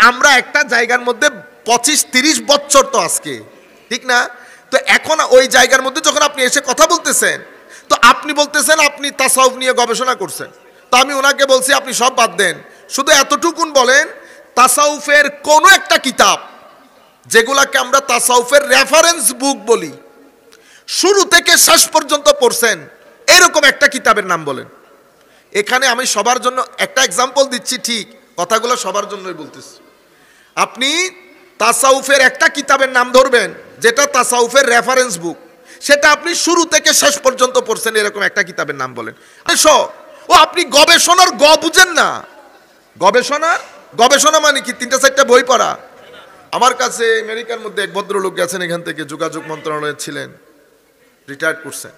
আমরা একটা জায়গার মধ্যে 25-30 বছর তো আজকে, ঠিক না? তো এখন ওই জায়গার মধ্যে যখন আপনি এসে কথা বলতেছেন, তো আপনি বলতেছেন আপনি তাসাউফ নিয়ে গবেষণা করছেন। তো আমি ওনাকে বলছি আপনি সব বাদ দেন, শুধু এতটুকুন বলেন তাসাউফের কোনো একটা কিতাব, যেগুলাকে আমরা তাসাউফের রেফারেন্স বুক বলি, শুরু থেকে শেষ পর্যন্ত পড়ছেন, এরকম একটা কিতাবের নাম বলেন। এখানে আমি সবার জন্য একটা এক্সাম্পল দিচ্ছি, ঠিক কথাগুলো সবার জন্যই বলতেছি। আপনি তাসাউফের একটা কিতাবের নাম ধরবেন যেটা তাসাউফের রেফারেন্স বুক, সেটা আপনি শুরু থেকে শেষ পর্যন্ত পড়ছেন, এরকম একটা কিতাবের নাম বলেন। ও আপনি গবেষণার বুঝেন না? গবেষণা মানে কি 3-4টা বই পড়া? আমার কাছে আমেরিকার মধ্যে এক ভদ্রলোক গেছেন, এখান থেকে যোগাযোগ মন্ত্রণালয়ে ছিলেন, রিটায়ার্ড করছেন।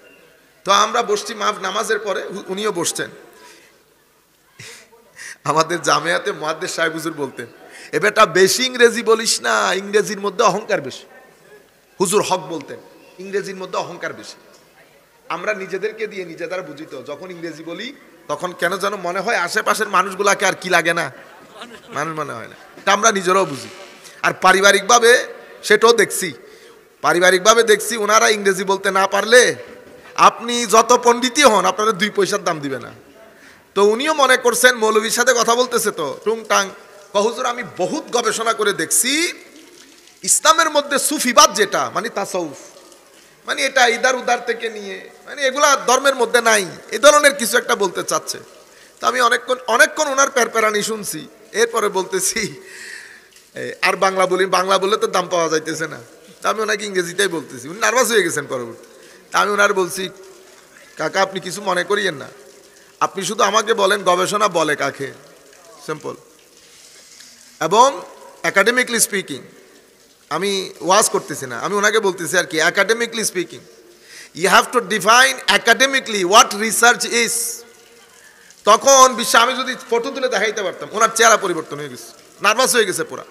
তো আমরা বসছি নামাজের পরে, উনিও বসছেন। আমাদের জামিয়াতে মুহাদ্দিস সাহেব হুজুর বলতেন, এ বেটা বেশি ইংরেজি বলিস না, ইংরেজির মধ্যে অহংকার বেশি। হুজুর হক বলতেন, ইংরেজির মধ্যে অহংকার বেশি। আমরা নিজেদেরকে দিয়ে নিজেরা বুঝি তো, যখন ইংরেজি বলি তখন কেন যেন মনে হয় আশেপাশের মানুষগুলাকে আর কি লাগে না, মানুষ মনে হয় না। তা আমরা নিজেরাও বুঝি। আর পারিবারিকভাবে সেটাও দেখছি, ওনারা ইংরেজি বলতে না পারলে আপনি যত পণ্ডিতই হন, আপনারা 2 পয়সার দাম দিবে না। তো উনিও মনে করছেন মৌলবীর সাথে কথা বলতেছে, তো টুংটাং হুজুর আমি বহুত গবেষণা করে দেখছি, ইসলামের মধ্যে সুফিবাদ যেটা মানে তাসাউফ, মানে এটা ইদার উদার থেকে নিয়ে, মানে এগুলা ধর্মের মধ্যে নাই, এই ধরনের কিছু একটা বলতে চাচ্ছে। তো আমি অনেকক্ষণ ওনার প্যারপ্যারানি শুনছি। এরপরে বলতেছি আর বাংলা বললে তো দাম পাওয়া যাইতেছে না। তা আমি ওনাকে ইংরেজিটাই বলতেছি, উনি নার্ভাস হয়ে গেছেন পরবর্তী। তা আমি ওনার বলছি, কাকা আপনি কিছু মনে করিয়েন না, আপনি শুধু আমাকে বলেন গবেষণা বলে কাকে, সিম্পল। এবং একাডেমিকলি স্পিকিং, আমি ওয়াজ করতেছি না, আমি ওনাকে বলতেছি আর কি, academically speaking you have to define academically what research is. তখন আমি যদি ফটো তুলে দেখাইতে পারতাম, ওনার চেহারা পরিবর্তন হয়ে গেছে, নার্ভাস হয়ে গেছে পুরা।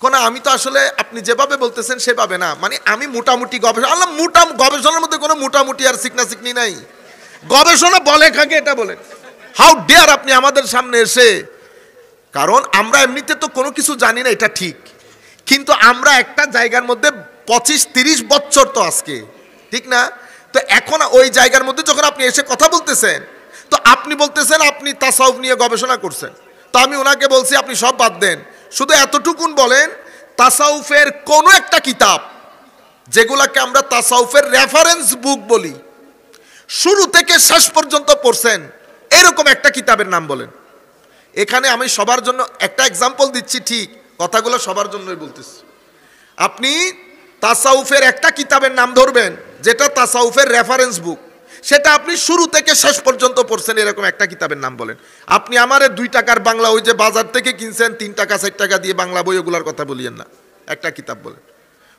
কোন আমি তো আসলে আপনি যেভাবে বলতেছেন সেভাবে না, মানে আমি মোটামুটি গবেষণা, গবেষণার মধ্যে কোনো মোটামুটি আর সিকনি নাই। গবেষণা বলে কাকে এটা বলেন? হাউ ডেয়ার আপনি আমাদের সামনে এসে, কারণ আমরা এমনিতে তো কোনো কিছু জানি না, এটা ঠিক, কিন্তু আমরা একটা জায়গার মধ্যে 25-30 বছর তো আজকে, ঠিক না? তো এখন ওই জায়গার মধ্যে যখন আপনি এসে কথা বলতেছেন, তো আপনি বলতেছেন আপনি তাসাউফ নিয়ে গবেষণা করছেন। তো আমি ওনাকে বলছি আপনি সব বাদ দেন, শুধু এতটুকুন বলেন তাসাউফের কোনো একটা কিতাব, যেগুলাকে আমরা তাসাউফের রেফারেন্স বুক বলি, শুরু থেকে শেষ পর্যন্ত পড়ছেন, এরকম একটা কিতাবের নাম বলেন। এখানে আমি সবার জন্য একটা এক্সাম্পল দিচ্ছি, ঠিক কথাগুলো সবার জন্যই বলতেছি। আপনি তাসাউফের একটা কিতাবের নাম ধরবেন যেটা তাসাউফের রেফারেন্স বুক, সেটা আপনি শুরু থেকে শেষ পর্যন্ত পড়ছেন, এরকম একটা কিতাবের নাম বলেন। আপনি আমারে 2 টাকার বাংলা, ওই যে বাজার থেকে কিনছেন 3 টাকা 4 টাকা দিয়ে বাংলা বই, ওগুলার কথা বলিয়েন না, একটা কিতাব বলেন।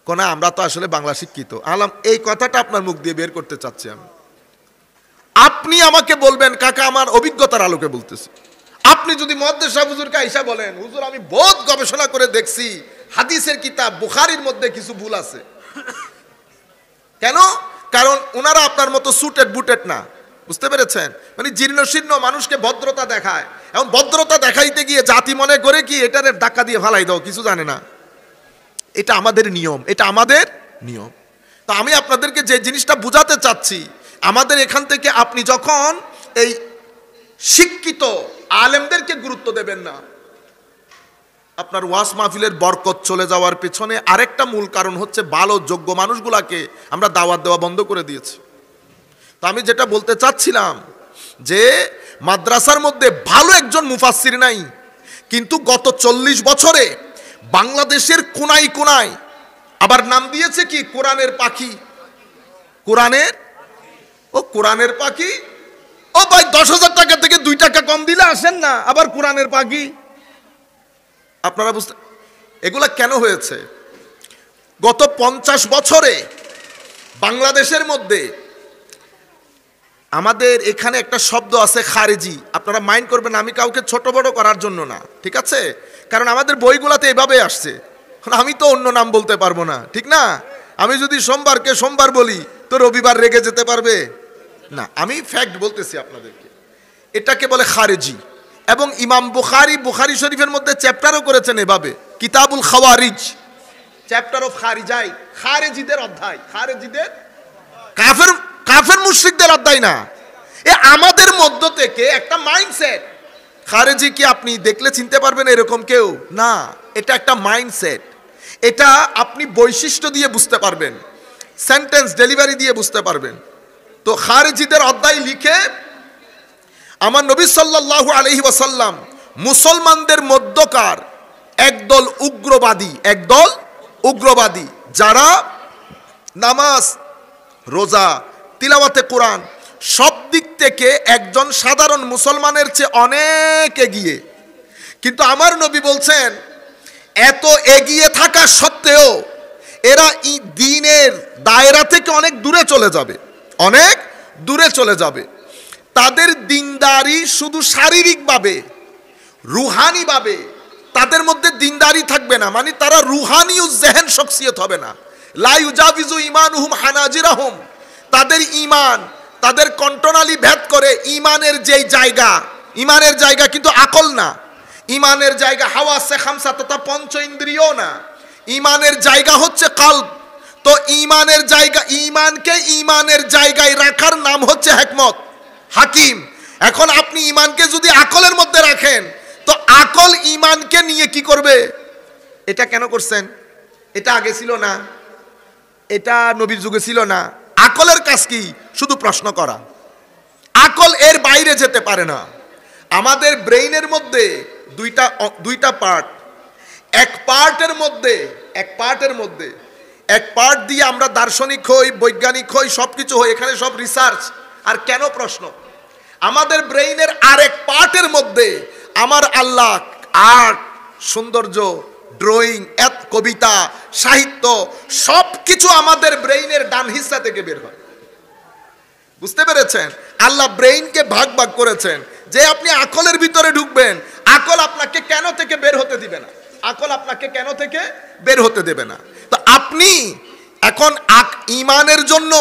কোন আমরা তো আসলে বাংলা শিক্ষিত আলাম, এই কথাটা আপনার মুখ দিয়ে বের করতে চাচ্ছি আমি। আপনি আমাকে বলবেন কাকা আমার অভিজ্ঞতার আলোকে বলতেছি। আপনি যদি মুহাদ্দিস সাহেব হুজুরকে আইসা বলেন হুজুর আমি বহুত গবেষণা করে দেখছি হাদিসের কিতাব বুখারীর মধ্যে কিছু ভুল আছে, কেন? কারণ ওনারা আপনার মতো সুটেড বুটেড না, বুঝতে পেরেছেন? মানে জীর্ণশীর্ণ মানুষকে ভদ্রতা দেখায়, এবং ভদ্রতা দেখাইতে গিয়ে জাতি মনে করে কি এটারে ধাক্কা দিয়ে ফালাই দাও, কিছু জানে না। এটা আমাদের নিয়ম, তো আমি আপনাদেরকে যে জিনিসটা বুঝাতে চাচ্ছি, আমাদের এখান থেকে আপনি যখন এই শিক্ষিত আলেমদেরকে গুরুত্ব দেবেন না, আপনার ওয়াজ মাহফিলের বরকত চলে যাওয়ার পেছনে আরেকটা মূল কারণ হচ্ছে ভালো যোগ্য মানুষগুলাকে আমরা দাওয়াত দেওয়া বন্ধ করে দিয়েছি। তো আমি যেটা বলতে চাচ্ছিলাম যে মাদ্রাসার মধ্যে ভালো একজন মুফাসসির নাই, কিন্তু গত 40 বছরে বাংলাদেশের কোনায় কোনায় আবার নাম দিয়েছে কি কোরআনের পাখি, কোরআনের পাখি। ও ভাই 10,000 টাকা থেকে 2 টাকা কম দিলে আসেন না, আবার কোরআনের পাখি। আপনারা বুঝতে, এগুলা কেন হয়েছে? গত 50 বছরে বাংলাদেশের মধ্যে আমাদের এখানে একটা শব্দ আছে খারেজি, আপনারা মাইন্ড করবেন, আমি কাউকে ছোট বড় করার জন্য না, ঠিক আছে? কারণ আমাদের বইগুলাতে এভাবে আসছে, আমি তো অন্য নাম বলতে পারবো না, ঠিক না? আমি যদি সোমবারকে সোমবার বলি তো রবিবার রেগে যেতে পারবে না, আমি ফ্যাক্ট বলতেছি আপনাদেরকে। এটাকে বলে খারেজি। এবং ইমাম বুখারী শরীফের মধ্যে চ্যাপ্টারও করেছেন এভাবে, কিতাবুল খাওয়ারিজ, চ্যাপ্টার অফ খারিজাই, খারেজিদের অধ্যায়, খারেজিদের কাফের মুশরিকদের অধ্যায় না। আমাদের মধ্য থেকে একটা মাইন্ডসেট, খারেজি কি আপনি দেখলে চিনতে পারবেন এরকম কেউ না, এটা একটা মাইন্ডসেট। এটা আপনি বৈশিষ্ট্য দিয়ে বুঝতে পারবেন, সেন্টেন্স ডেলিভারি দিয়ে বুঝতে পারবেন। তো খারেজিদের অধ্যায় লিখে আমার নবী সাল্লাল্লাহু আলাইহি ওয়াসাল্লাম মুসলমানদের মধ্যকার একদল উগ্রবাদী যারা নামাজ, রোজা, তিলাওয়াতে কোরআন সব দিক থেকে একজন সাধারণ মুসলমানের চেয়ে অনেক এগিয়ে, কিন্তু আমার নবী বলছেন এত এগিয়ে থাকা সত্ত্বেও এরা দ্বীনের দায়রা থেকে অনেক দূরে চলে যাবে। তাদের দিনদারি শুধু শারীরিকভাবে, রুহানিভাবে তাদের মধ্যে দিনদারি থাকবে না, মানে তারা রুহানিউজ জেহেন শখসিয়ত হবে না। লা ইউজাবিজু ঈমানুহুম হানাজিরাহুম, তাদের ঈমান তাদের কণ্ঠনালী ভেদ করে ঈমানের জায়গা কিন্তু আকল না, ঈমানের জায়গা হাওয়াসে খামসা তথা পঞ্চ ইন্দ্রিয় না, ঈমানের জায়গা হচ্ছে কলব। তো ঈমানকে ঈমানের জায়গায় রাখার নাম হচ্ছে হিকমত, হাকিম। এখন আপনি ঈমানকে যদি আকলের মধ্যে রাখেন তো আকল ঈমানকে নিয়ে কি করবে? এটা কেন করছেন? এটা আগে ছিল না, এটা নবীর যুগে ছিল না। আকলের কাজ কি? শুধু প্রশ্ন করা। আকল এর বাইরে যেতে পারে না। আমাদের ব্রেইনের মধ্যে দুইটা পার্ট, এক পার্ট দিয়ে আমরা দার্শনিক হই, বৈজ্ঞানিক হই, সবকিছু হই, এখানে সব রিসার্চ আর কেন প্রশ্ন। আমাদের ব্রেইনের আরেক পার্টের মধ্যে আমার আল্লাহ আর্ট, সৌন্দর্য, ড্রয়িং, কবিতা, সাহিত্য সবকিছু আমাদের ব্রেইনের ডান হিস্সা থেকে বের হয়। বুঝতে পেরেছেন? আল্লাহ ব্রেইনকে ভাগ করেছেন যে আপনি আকলের ভিতরে ঢুকবেন, আকল আপনাকে কেন থেকে বের হতে দেবে না। তো আপনি এখন ঈমানের জন্য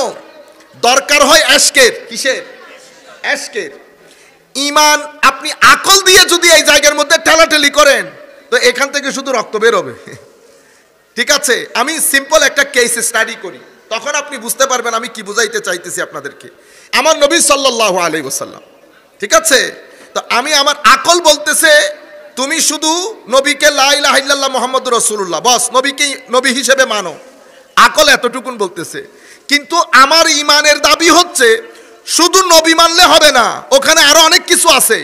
দরকার হয় এশকের ঈমান। আপনি আকল দিয়ে যদি এই জায়গার মধ্যে ঠেলাঠেলি করেন তো এখান থেকে শুধু রক্ত বের হবে। ঠিক আছে, আমি সিম্পল একটা কেস স্টাডি করি, তখন আপনি বুঝতে পারবেন আমি কি বুঝাইতে চাইতেছি আপনাদেরকে। আমার নবী সাল্লাল্লাহু আলাইহি ওয়াসাল্লাম, ঠিক আছে, তো আমার আকল বলতেছে তুমি শুধু নবীকে লা ইলাহা ইল্লাল্লাহ মুহাম্মাদুর রাসূলুল্লাহ বস, নবীকে নবী হিসেবে মানো। আকল এতটুকুন বলতেছে, কিন্তু আমার ঈমানের দাবি হচ্ছে শুধু নবী মানলে হবে না, ওখানে আরো অনেক কিছু আছে।